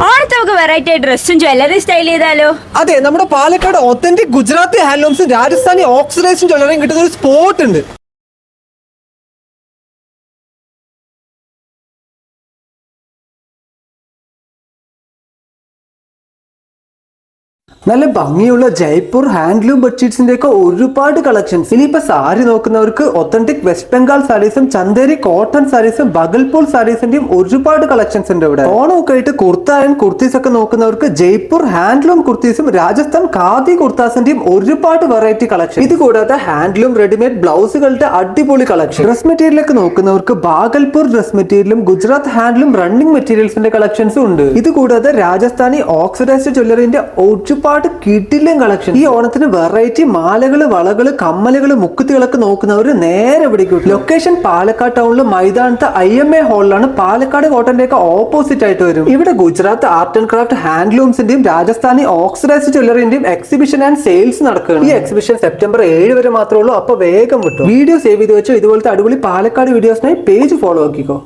ഓണത്തെ നമുക്ക് വെറൈറ്റി ഡ്രസ്സും ജ്വല്ലറി സ്റ്റൈൽ ചെയ്താലോ? അതെ, നമ്മുടെ പാലക്കാട് ഒത്തന്റിക് ഗുജറാത്തി ഹാൻഡ്ലൂംസും രാജസ്ഥാനി ഓക്സിഡൈസും ജ്വല്ലറിയും കിട്ടുന്ന ഒരു സ്പോട്ട് ഉണ്ട്. നല്ല ഭംഗിയുള്ള ജയ്പൂർ ഹാൻഡ്ലൂം ബെഡ്ഷീറ്റ്സിന്റെ ഒക്കെ ഒരുപാട് കളക്ഷൻസ്. ഇനിയിപ്പോ സാരി നോക്കുന്നവർക്ക് ഒത്തന്റിക് വെസ്റ്റ് ബംഗാൾ സാരീസും ചന്ദേരി കോട്ടൺ സാരീസും ബഗൽപൂർ സാരീസിന്റെയും ഒരുപാട് കളക്ഷൻസ് ഉണ്ട് ഇവിടെ. ഓണമൊക്കെ ആയിട്ട് കുർത്ത ആൻഡ് കുർത്തീസ് ഒക്കെ നോക്കുന്നവർക്ക് ജയ്പൂർ ഹാൻഡ്ലൂം കുർത്തീസും രാജസ്ഥാൻ ഖാദി കുർത്താസിന്റെയും ഒരുപാട് വെറൈറ്റി കളക്ഷൻ. ഇത് കൂടാതെ ഹാൻഡ്ലൂം റെഡിമെയ്ഡ് ബ്ലൗസുകളുടെ അടിപൊളി കളക്ഷൻ. ഡ്രസ് മെറ്റീരിയലൊക്കെ നോക്കുന്നവർക്ക് ബാഗൽപൂർ ഡ്രസ് മെറ്റീരിയലും ഗുജറാത്ത് ഹാൻഡ്ലൂം റണ്ണിംഗ് മെറ്റീരിയൽസിന്റെ കളക്ഷൻസും ഉണ്ട്. ഇത് കൂടാതെ രാജസ്ഥാനി ഓക്സിഡൈസ്ഡ് ജ്വല്ലറിന്റെ ഒരുപാട് കിടിലൻ കളക്ഷൻ. ഈ ഓണത്തിന് വെറൈറ്റി മാലകള്, വളകള്, കമ്മലുകള്, മുക്കുത്തികളൊക്കെ നോക്കുന്നവർ നേരെ പിടിക്കും. ലൊക്കേഷൻ പാലക്കാട് ടൗണിൽ മൈതാനത്ത് IMA ഹാളിലാണ്. പാലക്കാട് കോട്ടന്റെ ഒക്കെ ഓപ്പോസിറ്റ് ആയിട്ട് വരും. ഇവിടെ ഗുജറാത്ത് ആർട്ട് ആൻഡ് ക്രാഫ്റ്റ് ഹാൻഡ്ലൂംസിന്റെയും രാജസ്ഥാനി ഓക്സിഡൈസ്ഡ് ജ്വല്ലറിന്റെയും എക്സിബിഷൻ ആൻഡ് സെയിൽസ് നടക്കുകയാണ്. ഈ എക്സിബിഷൻ സെപ്റ്റംബർ 7 വരെ മാത്രമേ ഉള്ളൂ. അപ്പൊ വേഗം വിട്ടു. വീഡിയോ സേവ് ചെയ്ത് വെച്ചോ. ഇതുപോലത്തെ അടിപൊളി പാലക്കാട് വീഡിയോസിനായി പേജ് ഫോളോ ആക്കിക്കോ.